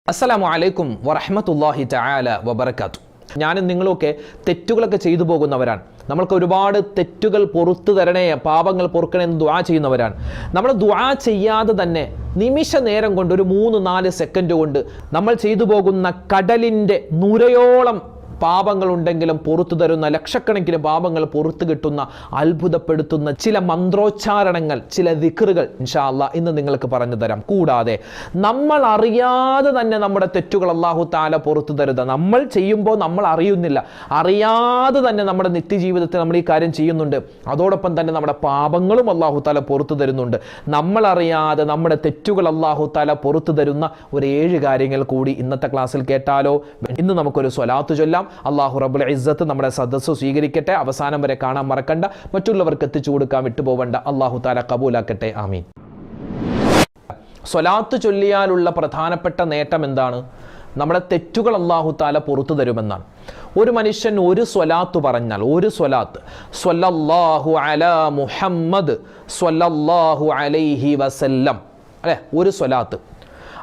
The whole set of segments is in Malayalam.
അസ്സലാമു അലൈക്കും വറഹ്മത്തുള്ളാഹി തആല വബറകാതുഹു. ഞാനും നിങ്ങളൊക്കെ തെറ്റുകളൊക്കെ ചെയ്തു പോകുന്നവരാണ്. നമ്മൾക്ക് ഒരുപാട് തെറ്റുകൾ പുറത്തു തരണേ, പാപങ്ങൾ പൊറുക്കണേ എന്ന് ദുആ ചെയ്യുന്നവരാണ്. നമ്മൾ ദുആ ചെയ്യാതെ തന്നെ നിമിഷ നേരം കൊണ്ട്, ഒരു 3-4 സെക്കൻഡ് കൊണ്ട് നമ്മൾ ചെയ്തു പോകുന്ന കടലിൻ്റെ നുരയോളം പാപങ്ങളുണ്ടെങ്കിലും പുറത്തു തരുന്ന, ലക്ഷക്കണക്കിന് പാപങ്ങൾ പുറത്തു കിട്ടുന്ന, അത്ഭുതപ്പെടുത്തുന്ന ചില മന്ത്രോച്ചാരണങ്ങൾ, ചില ദിക്റുകൾ ഇൻഷാ അല്ലാഹ് ഇന്ന് നിങ്ങൾക്ക് പറഞ്ഞു തരാം. കൂടാതെ നമ്മൾ അറിയാതെ തന്നെ നമ്മുടെ തെറ്റുകൾ അല്ലാഹു തആല പുറത്തു തരുന്ന, നമ്മൾ ചെയ്യുമ്പോൾ നമ്മൾ അറിയുന്നില്ല, അറിയാതെ തന്നെ നമ്മുടെ നിത്യജീവിതത്തിൽ നമ്മൾ ഈ കാര്യം ചെയ്യുന്നുണ്ട്. അതോടൊപ്പം തന്നെ നമ്മുടെ പാപങ്ങളും അല്ലാഹു തആല പുറത്തു തരുന്നുണ്ട്. നമ്മൾ അറിയാതെ നമ്മുടെ തെറ്റുകൾ അല്ലാഹു തആല പുറത്തു തരുന്ന ഒരു 7 കാര്യങ്ങൾ കൂടി ഇന്നത്തെ ക്ലാസ്സിൽ കേട്ടാലോ? ഇന്ന് നമുക്കൊരു സ്വലാത്ത് ചൊല്ലാം. അല്ലാഹു റബ്ബുൽ ഇസ്സത്ത് നമ്മുടെ സദസ്സ് സ്വീകരിക്കട്ടെ. അവസാനം വരെ കാണാൻ മറക്കണ്ട, മറ്റുള്ളവർക്ക് എത്തിച്ചു കൊടുക്കാൻ വിട്ടുപോകണ്ട. അല്ലാഹു തആല കബൂലാക്കട്ടെ, ആമീൻ. സ്വലാത്ത് ചൊല്ലിയാലുള്ള പ്രധാനപ്പെട്ട നേട്ടം എന്താണ്? നമ്മുടെ തെറ്റുകൾ അല്ലാഹു തആല പുറത്തു തരുമെന്നാണ്. ഒരു മനുഷ്യൻ ഒരു സ്വലാത്ത് പറഞ്ഞാൽ, ഒരു സ്വലാത്ത്, സ്വല്ലല്ലാഹു അലാ മുഹമ്മദ് സ്വല്ലല്ലാഹു അലൈഹി വസല്ലം, അല്ലേ, ഒരു സ്വലാത്ത്.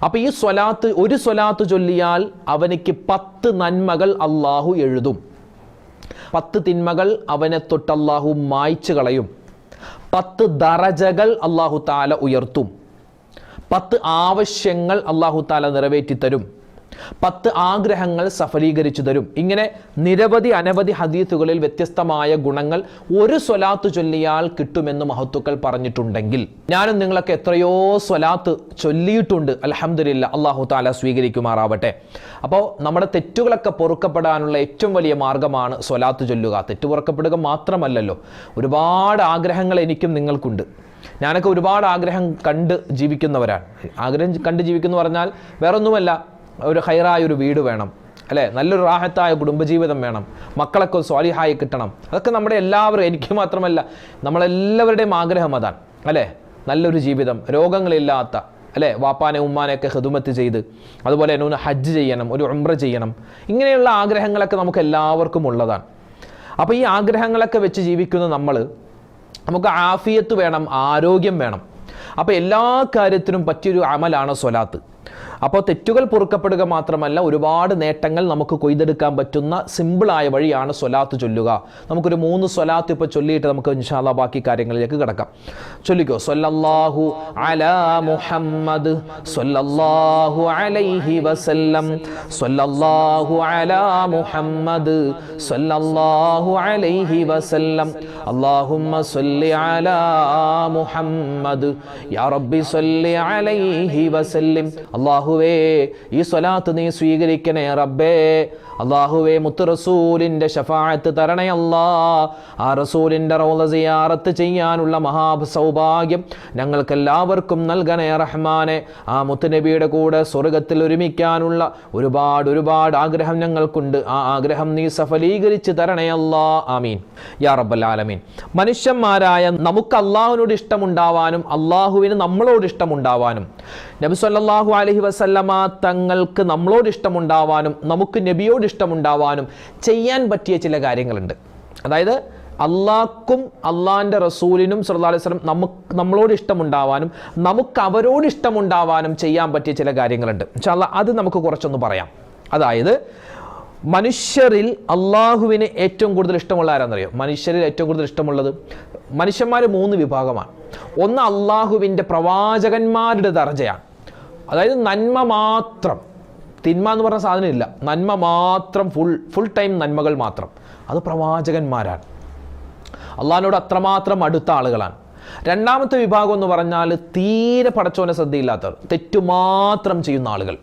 അപ്പോൾ ഈ സ്വലാത്ത്, ഒരു സ്വലാത്ത് ചൊല്ലിയാൽ അവനിക്ക് 10 നന്മകൾ അള്ളാഹു എഴുതും, 10 തിന്മകൾ അവനെ തൊട്ട് അള്ളാഹു മായ്ച്ചു കളയും, 10 ദറജകൾ അള്ളാഹു താല ഉയർത്തും, 10 ആവശ്യങ്ങൾ അള്ളാഹു താല നിറവേറ്റിത്തരും, 10 ആഗ്രഹങ്ങൾ സഫലീകരിച്ചു തരും. ഇങ്ങനെ നിരവധി അനവധി ഹദീസുകളിൽ വ്യത്യസ്തമായ ഗുണങ്ങൾ ഒരു സ്വലാത്ത് ചൊല്ലിയാൽ കിട്ടുമെന്ന് മഹത്തുക്കൾ പറഞ്ഞിട്ടുണ്ടെങ്കിൽ, ഞാനും നിങ്ങളൊക്കെ എത്രയോ സ്വലാത്ത് ചൊല്ലിയിട്ടുണ്ട്. അൽഹംദുലില്ലാ, അല്ലാഹു തആല സ്വീകരിക്കുമാറാവട്ടെ. അപ്പോൾ നമ്മുടെ തെറ്റുകളൊക്കെ പൊറുക്കപ്പെടാനുള്ള ഏറ്റവും വലിയ മാർഗമാണ് സ്വലാത്ത് ചൊല്ലുക. തെറ്റ് പൊറുക്കപ്പെടുക മാത്രമല്ലല്ലോ, ഒരുപാട് ആഗ്രഹങ്ങൾ എനിക്കും നിങ്ങൾക്കുണ്ട്. ഞാനൊക്കെ ഒരുപാട് ആഗ്രഹം കണ്ട് ജീവിക്കുന്നവരാണ്. ആഗ്രഹം കണ്ട് ജീവിക്കുന്നു പറഞ്ഞാൽ വേറൊന്നുമല്ല, ഒരു ഹൈറായ ഒരു വീട് വേണം, അല്ലേ, നല്ലൊരു റാഹത്തായ കുടുംബജീവിതം വേണം, മക്കളൊക്കെ സ്വാലിഹായി കിട്ടണം. അതൊക്കെ നമ്മുടെ എല്ലാവരും, എനിക്ക് മാത്രമല്ല നമ്മളെല്ലാവരുടെയും ആഗ്രഹം അതാണ്, അല്ലേ. നല്ലൊരു ജീവിതം, രോഗങ്ങളില്ലാത്ത, അല്ലേ, വാപ്പാനെ ഉമ്മാനെയൊക്കെ ഖിദ്മത്ത് ചെയ്ത്, അതുപോലെ തന്നെ ഒന്ന് ഹജ്ജ് ചെയ്യണം, ഒരു ഉംറ ചെയ്യണം. ഇങ്ങനെയുള്ള ആഗ്രഹങ്ങളൊക്കെ നമുക്ക് എല്ലാവർക്കും ഉള്ളതാണ്. അപ്പോൾ ഈ ആഗ്രഹങ്ങളൊക്കെ വെച്ച് ജീവിക്കുന്ന നമുക്ക് ആഫിയത്ത് വേണം, ആരോഗ്യം വേണം. അപ്പോൾ എല്ലാ കാര്യത്തിനും പറ്റിയൊരു അമലാണ് സ്വലാത്ത്. അപ്പോൾ തെറ്റുകൾ പൊറുക്കപ്പെടുക മാത്രമല്ല, ഒരുപാട് നേട്ടങ്ങൾ നമുക്ക് കൊയ്തെടുക്കാൻ പറ്റുന്ന സിമ്പിളായ വഴിയാണ് സ്വലാത്ത് ചൊല്ലുക. നമുക്കൊരു 3 സ്വലാത്ത് ഇപ്പോൾ ചൊല്ലിയിട്ട് നമുക്ക് ഇൻഷാ അല്ലാഹ് ബാക്കി കാര്യങ്ങളിലേക്ക് കടക്കാം. ചൊല്ലിക്കോ, സ്വല്ലല്ലാഹു അലാ മുഹമ്മദ് സ്വല്ലല്ലാഹു അലൈഹി വസല്ലം, സ്വല്ലല്ലാഹു അലാ മുഹമ്മദ് സ്വല്ലല്ലാഹു അലൈഹി വസല്ലം, അല്ലാഹുമ്മ സ്വല്ലി അലാ മുഹമ്മദ് യാ റബ്ബി സ്വല്ലി അലൈഹി വസല്ലം. അല്ലാഹുവേ, ഈ സ്വലാത്ത് നീ സ്വീകരിക്കണേ റബ്ബേ. അല്ലാഹുവേ, മുത്ത് റസൂലിൻ്റെ ഷഫാഅത്ത് തരണേ അല്ലാ. ആ റസൂലിൻ്റെ റൗള സിയാറത്ത് ചെയ്യാനുള്ള മഹാസൗഭാഗ്യം ഞങ്ങൾക്കെല്ലാവർക്കും നൽകണേ റഹ്മാനെ. ആ മുത്തുനബിയുടെ കൂടെ സ്വർഗത്തിൽ ഒരുമിക്കാനുള്ള ഒരുപാട് ആഗ്രഹം ഞങ്ങൾക്കുണ്ട്. ആ ആഗ്രഹം നീ സഫലീകരിച്ച് തരണേ അല്ലാ, ആമീൻ യാ റബ്ബൽ ആലമീൻ. മനുഷ്യന്മാരായ നമുക്ക് അള്ളാഹുവിനോട് ഇഷ്ടമുണ്ടാവാനും അള്ളാഹുവിന് നമ്മളോട് ഇഷ്ടമുണ്ടാവാനും, നബി സല്ലല്ലാഹു അലൈഹി വസല്ലമ തങ്ങൾക്ക് നമ്മളോട് ഇഷ്ടമുണ്ടാവാനും നമുക്ക് നബിയോട് ഇഷ്ടമുണ്ടാവാനും ചെയ്യാൻ പറ്റിയ ചില കാര്യങ്ങളുണ്ട്. അതായത് അള്ളാഹ്ക്കും അള്ളാഹിൻ്റെ റസൂലിനും സല്ലല്ലാഹു അലൈഹി വസല്ലം നമ്മളോട് ഇഷ്ടമുണ്ടാവാനും നമുക്ക് അവരോട് ഇഷ്ടമുണ്ടാവാനും ചെയ്യാൻ പറ്റിയ ചില കാര്യങ്ങളുണ്ട്. ഇൻഷാ അല്ലാഹ് അത് നമുക്ക് കുറച്ചൊന്ന് പറയാം. അതായത് മനുഷ്യരിൽ അള്ളാഹുവിന് ഏറ്റവും കൂടുതൽ ഇഷ്ടമുള്ള ആരാന്നറിയോ? മനുഷ്യരിൽ ഏറ്റവും കൂടുതൽ ഇഷ്ടമുള്ളത്, മനുഷ്യന്മാർ 3 വിഭാഗമാണ്. ഒന്ന് അള്ളാഹുവിൻ്റെ പ്രവാചകന്മാരുടെ ദർജയാണ്. അതായത് നന്മ മാത്രം, തിന്മ എന്ന് പറഞ്ഞ സാധനം ഇല്ല, നന്മ മാത്രം, ഫുൾ ടൈം നന്മകൾ മാത്രം, അത് പ്രവാചകന്മാരാണ്. അള്ളാഹിനോട് അത്രമാത്രം അടുത്ത ആളുകളാണ്. രണ്ടാമത്തെ വിഭാഗം എന്ന് പറഞ്ഞാൽ തീരെ പടച്ചോനെ ശ്രദ്ധയില്ലാത്തവർ, തെറ്റുമാത്രം ചെയ്യുന്ന ആളുകൾ.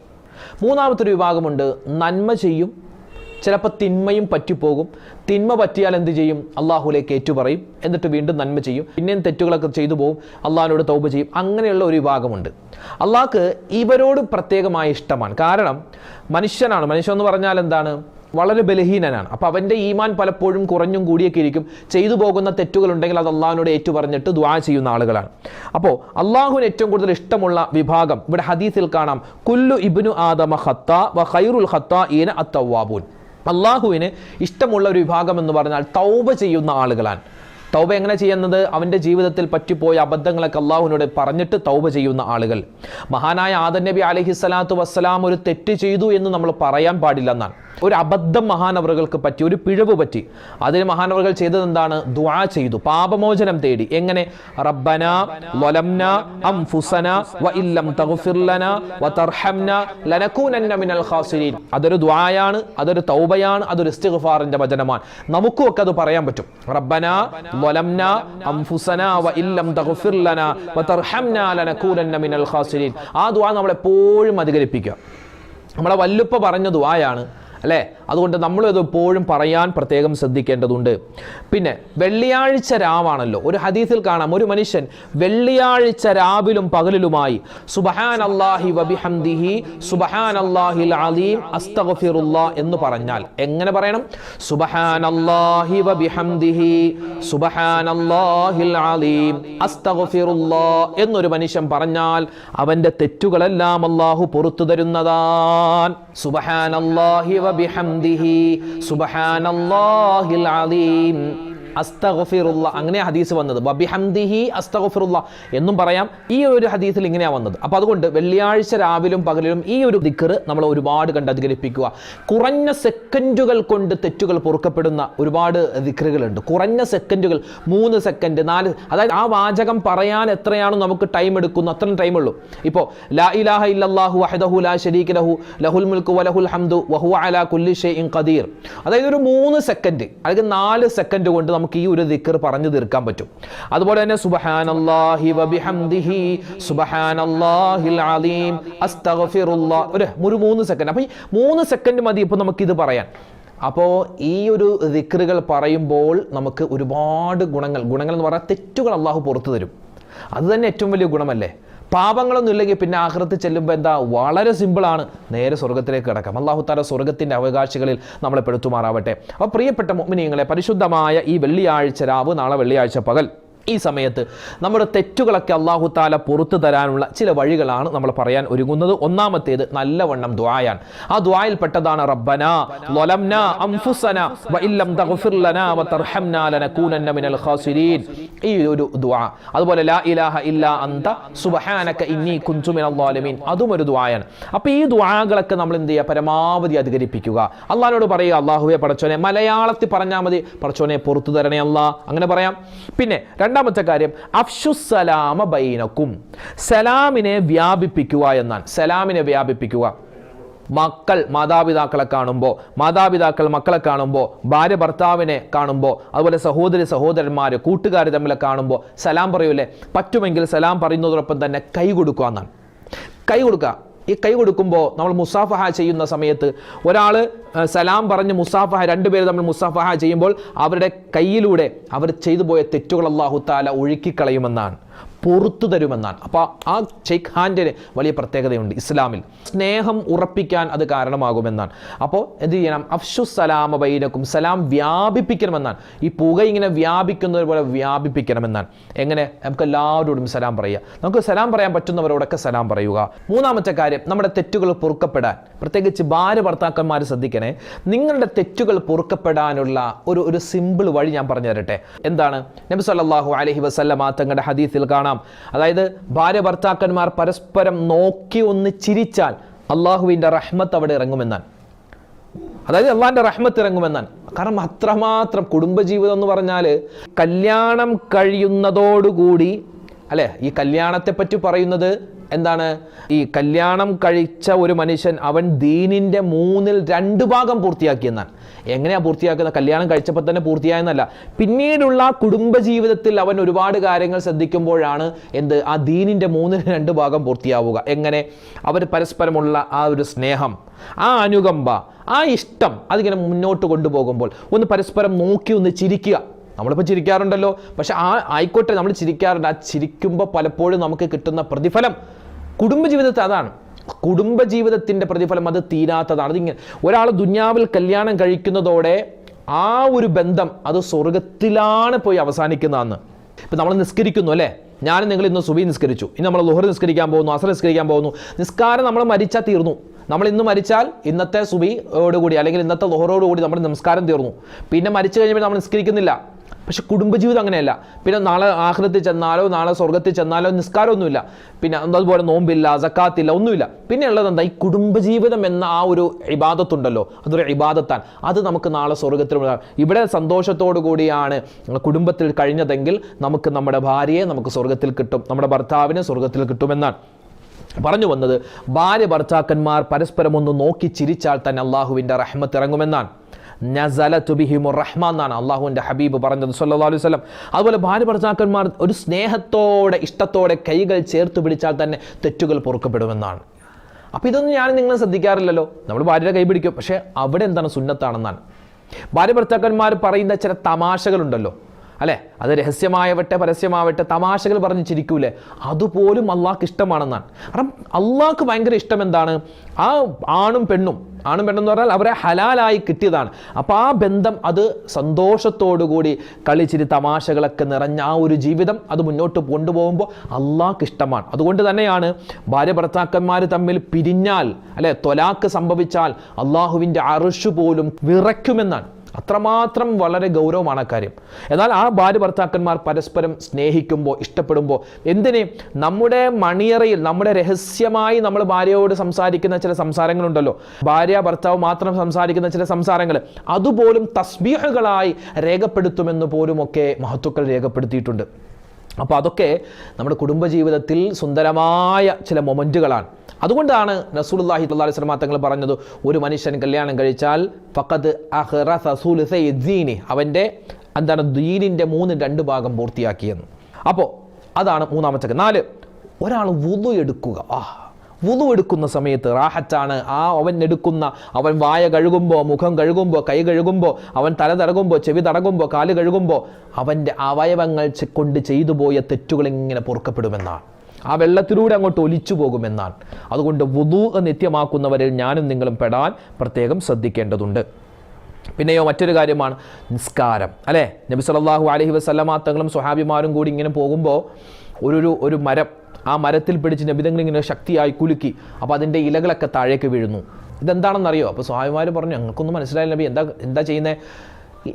മൂന്നാമത്തെ ഒരു വിഭാഗമുണ്ട്, നന്മ ചെയ്യും, ചിലപ്പോൾ തിന്മയും പറ്റിപ്പോകും. തിന്മ പറ്റിയാൽ എന്ത് ചെയ്യും? അള്ളാഹുലേക്ക് ഏറ്റുപറയും, എന്നിട്ട് വീണ്ടും നന്മ ചെയ്യും, പിന്നെയും തെറ്റുകളൊക്കെ ചെയ്തു പോകും, അള്ളാഹിനോട് തൗബ ചെയ്യും. അങ്ങനെയുള്ള ഒരു വിഭാഗമുണ്ട്. അള്ളാഹ്ക്ക് ഇവരോട് പ്രത്യേകമായ ഇഷ്ടമാണ്. കാരണം മനുഷ്യനാണ്, മനുഷ്യൻ എന്ന് പറഞ്ഞാൽ എന്താണ്? വളരെ ബലഹീനനാണ്. അപ്പോൾ അവൻ്റെ ഈമാൻ പലപ്പോഴും കുറഞ്ഞും കൂടിയൊക്കെ ഇരിക്കും. ചെയ്തു പോകുന്ന തെറ്റുകളുണ്ടെങ്കിൽ അത് അള്ളാഹിനോട് ഏറ്റുപറഞ്ഞിട്ട് ദുആ ചെയ്യുന്ന ആളുകളാണ്. അപ്പോൾ അള്ളാഹുവിന് ഏറ്റവും കൂടുതൽ ഇഷ്ടമുള്ള വിഭാഗം ഇവിടെ ഹദീസിൽ കാണാം, കുല്ലു ഇബ്നു ആദമ ഖത്താ വ ഖൈറുൽ ഖത്താഈന അത്തവ്വാബൂൻ. അള്ളാഹുവിന് ഇഷ്ടമുള്ള ഒരു വിഭാഗം എന്ന് പറഞ്ഞാൽ തൗബ ചെയ്യുന്ന ആളുകളാണ്. തൗബ എങ്ങനെ ചെയ്യുന്നത്? അവൻ്റെ ജീവിതത്തിൽ പറ്റിപ്പോയ അബദ്ധങ്ങളൊക്കെ അള്ളാഹുവിനോട് പറഞ്ഞിട്ട് തൗബ ചെയ്യുന്ന ആളുകൾ. മഹാനായ ആദം നബി അലൈഹിസ്സലാത്തു വസ്സലാം ഒരു തെറ്റ് ചെയ്തു എന്ന് നമ്മൾ പറയാൻ പാടില്ല എന്നാണ്. ഒരു അബദ്ധം മഹാനവറുകൾക്ക് പറ്റി, ഒരു പിഴവ് പറ്റി. അതിന് മഹാനവറുകൾ ചെയ്തത് എന്താണ്? ദുആ ചെയ്തു, പാപമോചനം തേടി. എങ്ങനെ? റബ്ബന വലംന അൻഫുസന വഇല്ലം തഗ്ഫിർ ലനാ വതർഹംനാ ലനകൂനന്ന മിനൽ ഖാസിരീൻ. അതൊരു ദുആയാണ്, അതൊരു തൗബയാണ്, അതൊരു ഇസ്തിഗ്ഫാറിന്റെ വചനമാണ്. നമുക്കും ഒക്കെ അത് പറയാൻ പറ്റും. റബ്ബന വലംന അൻഫുസന വഇല്ലം തഗ്ഫിർ ലനാ വതർഹംനാ ലനകൂനന്ന മിനൽ ഖാസിരീൻ. ആ ദുആ നമ്മൾ എപ്പോഴും അധികരിപ്പിക്കുക. നമ്മളെ വല്ലുപ്പ പറഞ്ഞ ദുആയാണ് അല്ലേ? അതുകൊണ്ട് നമ്മളിത് എപ്പോഴും പറയാൻ പ്രത്യേകം ശ്രദ്ധിക്കേണ്ടതുണ്ട്. പിന്നെ വെള്ളിയാഴ്ച രാവാണല്ലോ. ഒരു ഹദീസിൽ കാണാം, ഒരു മനുഷ്യൻ വെള്ളിയാഴ്ച രാവിലും പകലിലുമായി സുബ്ഹാനല്ലാഹി വബിഹംദിഹി സുബ്ഹാനല്ലാഹിൽ അലീം അസ്തഗ്ഫിറുല്ലാ എന്ന് പറഞ്ഞാൽ എങ്ങനെ പറയണം? സുബ്ഹാനല്ലാഹി വബിഹംദിഹി സുബ്ഹാനല്ലാഹിൽ അലീം അസ്തഗ്ഫിറുല്ലാ എന്നൊരു മനുഷ്യൻ പറഞ്ഞാൽ അവന്റെ തെറ്റുകളെല്ലാം അല്ലാഹു പുറത്തു തരുന്നതാണ്. സുബ്ഹാനല്ലാഹി വബിഹംദിഹി സുബ്ഹാനല്ലാഹിൽ അലീം അസ്തഗ്ഫിറുല്ലാ, അങ്ങനെ ഹദീസ് വന്നത്. വബിഹംദിഹി അസ്തഗ്ഫിറുല്ലാ എന്നും പറയാം. ഈ ഒരു ഹദീസിൽ ഇങ്ങനെയാണ് വന്നത്. അപ്പോൾ അതുകൊണ്ട് വെള്ളിയാഴ്ച രാവിലും പകലിലും ഈ ഒരു ദിക്ർ നമ്മൾ ഒരുപാട് കണ്ട് അധികരിപ്പിക്കുക. കുറഞ്ഞ സെക്കൻഡുകൾ കൊണ്ട് തെറ്റുകൾ പൊറുക്കപ്പെടുന്ന ഒരുപാട് ദിക്റുകളുണ്ട്. കുറഞ്ഞ സെക്കൻഡുകൾ, 3 സെക്കൻഡ് 4, അതായത് ആ വാചകം പറയാൻ എത്രയാണോ നമുക്ക് ടൈം എടുക്കുന്നു അത്രയും ടൈമുള്ളൂ. ഇപ്പോൾ ലാ ഇലാഹ ഇല്ലല്ലാഹു വഹ്ദഹു ലാ ശരീക ലഹു ലഹുൽ മുൽക്കു വലഹുൽ ഹംദു വഹുവ അലാ കുല്ലി ഷൈഇൻ ഖദീർ. അതായത് ഒരു 3 സെക്കൻഡ് അല്ലെങ്കിൽ 4 സെക്കൻഡ് കൊണ്ട് നമുക്ക് ഈ ഒരു ദിക്ർ പറഞ്ഞു തീർക്കാൻ പറ്റും. അതുപോലെ തന്നെ സുബ്ഹാനല്ലാഹി വബിഹംദിഹി സുബ്ഹാനല്ലാഹിൽ അലീം അസ്തഗ്ഫിറുല്ലാ ഒരു 3 സെക്കൻഡ്. അപ്പോൾ ഈ 3 സെക്കൻഡ് മതി ഇപ്പോൾ നമുക്കിത് പറയാൻ. അപ്പോൾ ഈ ഒരു ദിക്റുകൾ പറയുമ്പോൾ നമുക്ക് ഒരുപാട് ഗുണങ്ങൾ എന്ന് പറഞ്ഞാൽ തെറ്റുകൾ അള്ളാഹു പുറത്തു തരും. അത് തന്നെ ഏറ്റവും വലിയ ഗുണമല്ലേ? പാപങ്ങളൊന്നും ഇല്ലെങ്കിൽ പിന്നെ ആഖിറത്തിൽ ചെല്ലുമ്പോൾ എന്താ? വളരെ സിമ്പിളാണ്, നേരെ സ്വർഗത്തിലേക്ക് കിടക്കാം. അല്ലാഹു തആല സ്വർഗത്തിൻ്റെ അവകാശികളിൽ നമ്മളെ പെടുത്തുമാറാവട്ടെ. അപ്പോൾ പ്രിയപ്പെട്ട മുഅ്മിനീങ്ങളെ, പരിശുദ്ധമായ ഈ വെള്ളിയാഴ്ച രാവ്, നാളെ വെള്ളിയാഴ്ച പകൽ, ഈ സമയത്ത് നമ്മുടെ തെറ്റുകളൊക്കെ അല്ലാഹു തആല പുറത്തു തരാനുള്ള ചില വഴികളാണ് നമ്മൾ പറയാൻ ഒരുങ്ങുന്നത്. ഒന്നാമത്തേത് നല്ലവണ്ണം ദുആയാണ്. ആ ദുആയിൽ പെട്ടതാണ് റബ്ബനാ വലംനാ അൻഫുസനാ വഇല്ലം തഗ്ഫിർ ലനാ വതർഹംനാ ലനകൂനന്ന മിനൽ ഖാസിരീൻ, ഈ ഒരു ദുആ. അതുപോലെ ലാ ഇലാഹ ഇല്ലാ അൻത സുബ്ഹാനക ഇന്നി കുൻതു മിനൽ ളാലിമീൻ, അതും ഒരു ദുആയാണ്. അപ്പോൾ ഈ ദുആകളൊക്കെ നമ്മൾ എന്ത് ചെയ്യുക? പരമാവധി അധികരിപ്പിക്കുക. അള്ളാഹിനോട് പറയുക, അല്ലാഹുവേ പടച്ചോനെ, മലയാളത്തിൽ പറഞ്ഞാൽ മതി, പടച്ചോനെ പുറത്തു തരണേ അല്ലാ, അങ്ങനെ പറയാം. പിന്നെ രണ്ടാമത്തെ കാര്യം അഫ്ഷുസ്സലാമ ബൈനക്കും, സലാമിനെ വ്യാപിപ്പിക്കുക എന്നാണ്. സലാമിനെ വ്യാപിപ്പിക്കുക. മക്കൾ മാതാപിതാക്കളെ കാണുമ്പോൾ, മാതാപിതാക്കൾ മക്കളെ കാണുമ്പോൾ, ഭാര്യ ഭർത്താവിനെ കാണുമ്പോൾ, അതുപോലെ സഹോദരി സഹോദരന്മാർ കൂട്ടുകാർ തമ്മിൽ കാണുമ്പോൾ സലാം പറയൂലേ? പറ്റുമെങ്കിൽ സലാം പറയുന്നതോടൊപ്പം തന്നെ കൈ കൊടുക്കുക എന്നാണ്. കൈ കൊടുക്കുക. ഈ കൈ കൊടുക്കുമ്പോൾ നമ്മൾ മുസാഫഹ ചെയ്യുന്ന സമയത്ത് ഒരാൾ സലാം പറഞ്ഞ് മുസാഫഹ, രണ്ടുപേര് തമ്മിൽ മുസാഫഹ ചെയ്യുമ്പോൾ അവരുടെ കയ്യിലൂടെ അവർ ചെയ്തു പോയ തെറ്റുകൾ അല്ലാഹു തആല ഒഴുക്കിക്കളയുമെന്നാണ്, പുറത്തു തരുമെന്നാണ്. അപ്പോൾ ആ ഷെയ്ഖ് ഹാൻഡിന് വലിയ പ്രത്യേകതയുണ്ട് ഇസ്ലാമിൽ. സ്നേഹം ഉറപ്പിക്കാൻ അത് കാരണമാകുമെന്നാണ്. അപ്പോൾ എന്ത് ചെയ്യണം? അഫ്ഷുസ് സലാമ ബൈനക്കും, സലാം വ്യാപിപ്പിക്കണമെന്നാണ്. ഈ പുക ഇങ്ങനെ വ്യാപിക്കുന്നത് പോലെ വ്യാപിപ്പിക്കണമെന്നാണ്. എങ്ങനെ? നമുക്ക് എല്ലാവരോടും സലാം പറയുക. നമുക്ക് സലാം പറയാൻ പറ്റുന്നവരോടൊക്കെ സലാം പറയുക. മൂന്നാമത്തെ കാര്യം, നമ്മുടെ തെറ്റുകൾ പൊറുക്കപ്പെടാൻ, പ്രത്യേകിച്ച് ഭാര്യ ഭർത്താക്കന്മാർ ശ്രദ്ധിക്കണേ. നിങ്ങളുടെ തെറ്റുകൾ പൊറുക്കപ്പെടാനുള്ള ഒരു സിമ്പിൾ വഴി ഞാൻ പറഞ്ഞു തരട്ടെ. എന്താണ്? നബി സല്ലല്ലാഹു അലൈഹി വസല്ലമ തങ്ങളുടെ ഹദീസിൽ കാണാം, അതായത് ഭാര്യ ഭർത്താക്കന്മാർ പരസ്പരം നോക്കി ഒന്ന് ചിരിച്ചാൽ അള്ളാഹുവിൻ്റെ റഹ്മത്ത് അവിടെ ഇറങ്ങുമെന്നാണ്. അതായത് അള്ളാഹിൻ്റെ റഹ്മത്ത് ഇറങ്ങുമെന്നാണ്. കാരണം അത്രമാത്രം കുടുംബജീവിതം എന്ന് പറഞ്ഞാൽ കല്യാണം കഴിയുന്നതോടുകൂടി അല്ലേ? ഈ കല്യാണത്തെ പറ്റി പറയുന്നത് എന്താണ്? ഈ കല്യാണം കഴിച്ച ഒരു മനുഷ്യൻ അവൻ ദീനിൻ്റെ 2/3 ഭാഗം പൂർത്തിയാക്കിയെന്നാണ്. എങ്ങനെയാണ് പൂർത്തിയാക്കുന്നത്? കല്യാണം കഴിച്ചപ്പോൾ തന്നെ പൂർത്തിയായെന്നല്ല, പിന്നീടുള്ള കുടുംബജീവിതത്തിൽ അവൻ ഒരുപാട് കാര്യങ്ങൾ ശ്രദ്ധിക്കുമ്പോഴാണ് എന്ത്? ആ ദീനിൻ്റെ 2/3 ഭാഗം പൂർത്തിയാവുക. എങ്ങനെ? അവർ പരസ്പരമുള്ള ആ ഒരു സ്നേഹം, ആ അനുകമ്പ, ആ ഇഷ്ടം, അതിങ്ങനെ മുന്നോട്ട് കൊണ്ടുപോകുമ്പോൾ ഒന്ന് പരസ്പരം നോക്കി ഒന്ന് ചിരിക്കുക. നമ്മളിപ്പോൾ ചിരിക്കാറുണ്ടല്ലോ, പക്ഷെ ആയിക്കോട്ടെ, നമ്മൾ ചിരിക്കാറുണ്ട്. ആ ചിരിക്കുമ്പോൾ പലപ്പോഴും നമുക്ക് കിട്ടുന്ന പ്രതിഫലം കുടുംബജീവിതത്തിൽ അതാണ്. കുടുംബജീവിതത്തിൻ്റെ പ്രതിഫലം അത് തീരാത്തതാണ്. അതിങ്ങനെ ഒരാൾ ദുനിയാവിൽ കല്യാണം കഴിക്കുന്നതോടെ ആ ഒരു ബന്ധം അത് സ്വർഗത്തിലാണ് പോയി അവസാനിക്കുന്നതെന്ന്. ഇപ്പം നമ്മൾ നിസ്കരിക്കുന്നു അല്ലേ? ഞാനും നിങ്ങൾ ഇന്ന് സുബഹി നിസ്കരിച്ചു, ഇനി നമ്മൾ ളുഹർ നിസ്കരിക്കാൻ പോകുന്നു, അസർ നിസ്കരിക്കാൻ പോകുന്നു. നിസ്കാരം നമ്മൾ മരിച്ചാൽ തീർന്നു. നമ്മൾ ഇന്ന് മരിച്ചാൽ ഇന്നത്തെ സുബഹിയോടുകൂടി അല്ലെങ്കിൽ ഇന്നത്തെ ളുഹറോടുകൂടി നമ്മുടെ നമസ്കാരം തീർന്നു. പിന്നെ മരിച്ചു കഴിഞ്ഞപ്പോൾ നമ്മൾ നിസ്കരിക്കുന്നില്ല. പക്ഷെ കുടുംബജീവിതം അങ്ങനെയല്ല. പിന്നെ നാളെ ആഖിറത്തിൽ ചെന്നാലോ നാളെ സ്വർഗത്തിൽ ചെന്നാലോ നിസ്കാരമൊന്നുമില്ല, പിന്നെ അതുപോലെ നോമ്പില്ല, സക്കാത്തില്ല, ഒന്നുമില്ല. പിന്നെ ഉള്ളത് എന്താ? ഈ കുടുംബജീവിതം എന്ന ആ ഒരു ഇബാദത്തുണ്ടല്ലോ, അതൊരു ഇബാദത്താണ്. അത് നമുക്ക് നാളെ സ്വർഗത്തിൽ ഇവിടെ സന്തോഷത്തോടു കൂടിയാണ് കുടുംബത്തിൽ കഴിഞ്ഞതെങ്കിൽ നമുക്ക് നമ്മുടെ ഭാര്യയെ നമുക്ക് സ്വർഗത്തിൽ കിട്ടും, നമ്മുടെ ഭർത്താവിനെ സ്വർഗത്തിൽ കിട്ടുമെന്നാണ് പറഞ്ഞു വന്നത്. ഭാര്യ ഭർത്താക്കന്മാർ പരസ്പരം ഒന്ന് നോക്കി ചിരിച്ചാൽ തന്നെ അള്ളാഹുവിൻ്റെ റഹ്മത്ത് ഇറങ്ങുമെന്നാണ്. നസലതു ബിഹിമുർ റഹ്മ എന്നാണ് അള്ളാഹുവിൻ്റെ ഹബീബ് പറഞ്ഞത് സല്ലല്ലാഹു അലൈഹി വസല്ലം. അതുപോലെ ഭാര്യ ഭർത്താക്കന്മാർ ഒരു സ്നേഹത്തോടെ ഇഷ്ടത്തോടെ കൈകൾ ചേർത്ത് പിടിച്ചാൽ തന്നെ തെറ്റുകൾ പൊറുക്കപ്പെടുമെന്നാണ്. അപ്പോൾ ഇതൊന്നും ഞാൻ നിങ്ങൾ ശ്രദ്ധിക്കാറില്ലല്ലോ. നമ്മൾ ഭാര്യയുടെ കൈ പിടിക്കും, പക്ഷേ അവിടെ എന്താണ്? സുന്നത്താണെന്നാണ്. ഭാര്യ ഭർത്താക്കന്മാർ പറയുന്ന ചില തമാശകളുണ്ടല്ലോ അല്ലേ, അത് രഹസ്യമാവട്ടെ പരസ്യമാവട്ടെ, തമാശകൾ പറഞ്ഞ് ചിരിക്കൂലേ, അതുപോലും അള്ളാഹ്ക്ക് ഇഷ്ടമാണെന്നാണ്. കാരണം അള്ളാഹ്ക്ക് ഭയങ്കര ഇഷ്ടം എന്താണ്? ആ ആണും പെണ്ണും എന്ന് പറഞ്ഞാൽ അവരെ ഹലാലായി കിട്ടിയതാണ്. അപ്പോൾ ആ ബന്ധം അത് സന്തോഷത്തോടുകൂടി കളിച്ചിരി തമാശകളൊക്കെ നിറഞ്ഞ ആ ഒരു ജീവിതം അത് മുന്നോട്ട് കൊണ്ടുപോകുമ്പോൾ അള്ളാഹ്ക്ക് ഇഷ്ടമാണ്. അതുകൊണ്ട് തന്നെയാണ് ഭാര്യ ഭർത്താക്കന്മാർ തമ്മിൽ പിരിഞ്ഞാൽ അല്ലെ, ത്വലാക്ക് സംഭവിച്ചാൽ അള്ളാഹുവിൻ്റെ അർശ് പോലും വിറയ്ക്കുമെന്നാണ്. അത്രമാത്രം വളരെ ഗൗരവമാണ് അക്കാര്യം. എന്നാൽ ആ ഭാര്യ ഭർത്താക്കന്മാർ പരസ്പരം സ്നേഹിക്കുമ്പോൾ ഇഷ്ടപ്പെടുമ്പോൾ എന്തിന് നമ്മുടെ മണിയറയിൽ നമ്മുടെ രഹസ്യമായി നമ്മൾ ഭാര്യയോട് സംസാരിക്കുന്ന ചില സംസാരങ്ങളുണ്ടല്ലോ, ഭാര്യ ഭർത്താവ് മാത്രം സംസാരിക്കുന്ന ചില സംസാരങ്ങൾ, അതുപോലും തസ്ബീഹുകളായി രേഖപ്പെടുത്തുമെന്ന് പോലുമൊക്കെ മഹത്തുക്കൾ രേഖപ്പെടുത്തിയിട്ടുണ്ട്. അപ്പോൾ അതൊക്കെ നമ്മുടെ കുടുംബജീവിതത്തിൽ സുന്ദരമായ ചില മൊമെൻറ്റുകളാണ്. അതുകൊണ്ടാണ് റസൂലുള്ളാഹി സ്വല്ലല്ലാഹു അലൈഹി വസല്ലം തങ്ങൾ പറഞ്ഞത്, ഒരു മനുഷ്യൻ കല്യാണം കഴിച്ചാൽ ഫഖദ് അഖറസ സുലുസൈ ദീനി, അവൻ്റെ എന്താണ് ദീനിൻ്റെ 2 ഭാഗം പൂർത്തിയാക്കിയെന്ന്. അപ്പോൾ അതാണ് മൂന്നാമത്തെ. 4, ഒരാൾ വുളു എടുക്കുക. വുളു എടുക്കുന്ന സമയത്ത് റാഹത്താണ്. അവൻ വായ കഴുകുമ്പോൾ, മുഖം കഴുകുമ്പോൾ, കൈ കഴുകുമ്പോൾ, അവൻ തല തടകുമ്പോൾ, ചെവി തടകുമ്പോൾ, കാല് കഴുകുമ്പോൾ അവൻ്റെ അവയവങ്ങൾ കൊണ്ട് ചെയ്തു പോയ തെറ്റുകൾ ഇങ്ങനെ പൊറുക്കപ്പെടുമെന്നാണ്. ആ വെള്ളത്തിലൂടെ അങ്ങോട്ട് ഒലിച്ചു പോകുമെന്നാണ്. അതുകൊണ്ട് വുളു നിത്യമാക്കുന്നവരിൽ ഞാനും നിങ്ങളും പെടാൻ പ്രത്യേകം ശ്രദ്ധിക്കേണ്ടതുണ്ട്. പിന്നെയോ മറ്റൊരു കാര്യമാണ് നിസ്കാരം അല്ലേ. നബി സല്ലല്ലാഹു അലൈഹി വസല്ലമ തങ്ങളും സ്വഹാബിമാരും കൂടി ഇങ്ങനെ പോകുമ്പോൾ ഒരു മരം, ആ മരത്തിൽ പിടിച്ച് നബിതങ്ങൾ ഇങ്ങനെ ശക്തിയായി കുലുക്കി. അപ്പോൾ അതിൻ്റെ ഇലകളൊക്കെ താഴേക്ക് വീഴുന്നു. ഇതെന്താണെന്നറിയോ? അപ്പോൾ സ്വഹാബിമാർ പറഞ്ഞു, ഞങ്ങൾക്കൊന്നും മനസ്സിലായില്ല നബി, എന്താ ചെയ്യുന്നത്?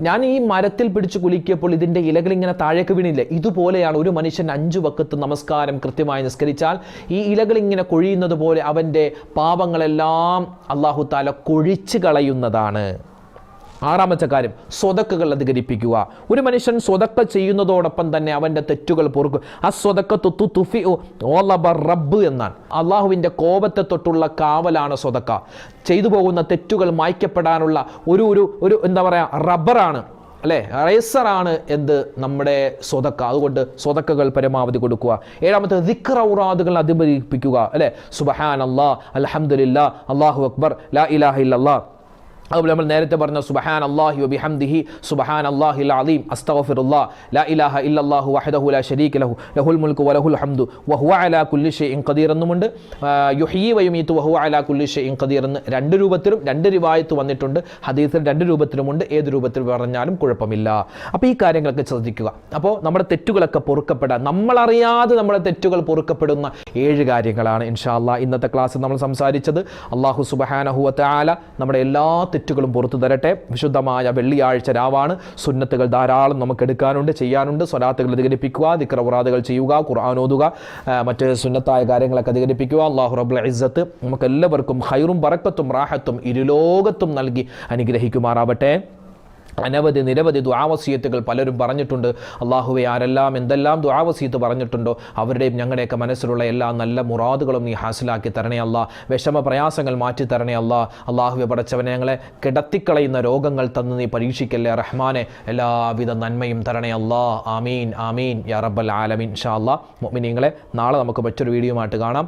ഞാൻ ഈ മരത്തിൽ പിടിച്ച് കുലുക്കിയപ്പോൾ ഇതിൻ്റെ ഇലകൾ ഇങ്ങനെ താഴേക്ക് വീണില്ല. ഇതുപോലെയാണ് ഒരു മനുഷ്യൻ 5 വഖത്ത് നമസ്കാരം കൃത്യമായി നിസ്കരിച്ചാൽ ഈ ഇലകൾ ഇങ്ങനെ കൊഴിയുന്നത് പോലെ അവൻ്റെ പാപങ്ങളെല്ലാം അല്ലാഹു തആല കൊഴിച്ച് കളയുന്നതാണ്. 6ാമത്തെ കാര്യം സ്വതക്കകൾ അധികരിപ്പിക്കുക. ഒരു മനുഷ്യൻ സ്വതക്ക ചെയ്യുന്നതോടൊപ്പം തന്നെ അവൻ്റെ തെറ്റുകൾ പൊറുക്കും. റബ്ബ് എന്നാണ്. അള്ളാഹുവിൻ്റെ കോപത്തെ തൊട്ടുള്ള കാവലാണ് സ്വതക്ക. ചെയ്തു പോകുന്ന തെറ്റുകൾ മായ്ക്കപ്പെടാനുള്ള ഒരു എന്താ പറയുക, റബ്ബറാണ് അല്ലേ, റേസറാണ് നമ്മുടെ സ്വതക്ക. അതുകൊണ്ട് സ്വതക്കകൾ പരമാവധി കൊടുക്കുക. 7ാമത്തെ ദിക്ർ ഔറാദുകൾ അധികരിപ്പിക്കുക അല്ലേ. സുബ്ഹാനല്ലാഹ്, അൽഹംദുലില്ലാഹ്, അല്ലാഹു അക്ബർ, ലാ ഇലാഹ ഇല്ലല്ലാഹ്. അതുപോലെ നമ്മൾ നേരത്തെ പറഞ്ഞ സുബ്ഹാനല്ലാഹി വബിഹംദിഹി സുബ്ഹാനല്ലാഹിൽ അലീം, അസ്തഗ്ഫിറുല്ലാഹ്, ലാ ഇലാഹ ഇല്ലല്ലാഹു വഹ്ദഹു ലാ ശരീക ലഹു, ലഹുൽ മുൽക്കു വലഹുൽ ഹംദു വഹുവ അലാ കുല്ലി ഷൈഇൻ ഖദീർ എന്നുമുണ്ട്. യുഹ്യി വയുമീതു വഹുവ അലാ കുല്ലി ഷൈഇൻ ഖദീർ എന്ന് 2 രൂപത്തിലും 2 റിവായത്ത് വന്നിട്ടുണ്ട്. ഹദീസിൽ 2 രൂപത്തിലുമുണ്ട്. ഏത് രൂപത്തിൽ പറഞ്ഞാലും കുഴപ്പമില്ല. അപ്പോൾ ഈ കാര്യങ്ങളൊക്കെ ശ്രദ്ധിക്കുക. അപ്പോൾ നമ്മുടെ തെറ്റുകളൊക്കെ പൊറുക്കപ്പെടാൻ, നമ്മളറിയാതെ നമ്മുടെ തെറ്റുകൾ പൊറുക്കപ്പെടുന്ന 7 കാര്യങ്ങളാണ് ഇൻഷാ അല്ലാഹ് ഇന്നത്തെ ക്ലാസ്സിൽ നമ്മൾ സംസാരിച്ചത്. അല്ലാഹു സുബ്ഹാനഹു വ തആല നമ്മുടെ എല്ലാ തെറ്റുകളും പുറത്തു തരട്ടെ. വിശുദ്ധമായ വെള്ളിയാഴ്ച രാവാണ്. സുന്നത്തുകൾ ധാരാളം നമുക്ക് എടുക്കാനുണ്ട്, ചെയ്യാനുണ്ട്. സ്വലാത്തുകൾ അധികരിപ്പിക്കുക, ദിക്ർ ഔറാദുകൾ ചെയ്യുക, ഖുർആൻ ഓതുക, മറ്റ് സുന്നത്തായ കാര്യങ്ങളൊക്കെ അധികരിപ്പിക്കുക. അല്ലാഹു റബ്ബുൽ ഇസ്സത്ത് നമുക്കെല്ലാവർക്കും ഖൈറും ബറക്കത്തും റാഹത്തും ഇരുലോകത്തും നൽകി അനുഗ്രഹിക്കുമാറാവട്ടെ. നിരവധി ദുആവസിയത്തുകൾ പലരും പറഞ്ഞിട്ടുണ്ട്. അള്ളാഹുവെ, ആരെല്ലാം എന്തെല്ലാം ദുആവസിയത്ത് പറഞ്ഞിട്ടുണ്ടോ അവരുടെയും ഞങ്ങളുടെയൊക്കെ മനസ്സിലുള്ള എല്ലാ നല്ല മുറാദുകളും നീ ഹാസിലാക്കി തരണേ അല്ലാ. വിഷമ പ്രയാസങ്ങൾ മാറ്റി തരണേ അല്ലാ. അള്ളാഹുവെ പടച്ചവനെ, ഞങ്ങളെ കിടത്തിക്കളയുന്ന രോഗങ്ങൾ തന്ന് നീ പരീക്ഷിക്കല്ലേ റഹ്മാനെ. എല്ലാവിധ നന്മയും തരണേ അല്ലാ. ആമീൻ ആമീൻ യാ റബ്ബൽ ആലമീൻ. ഇൻഷാ അല്ലാഹ് മുഅ്മിനീങ്ങളെ, നാളെ നമുക്ക് മറ്റൊരു വീഡിയോയുമായിട്ട് കാണാം.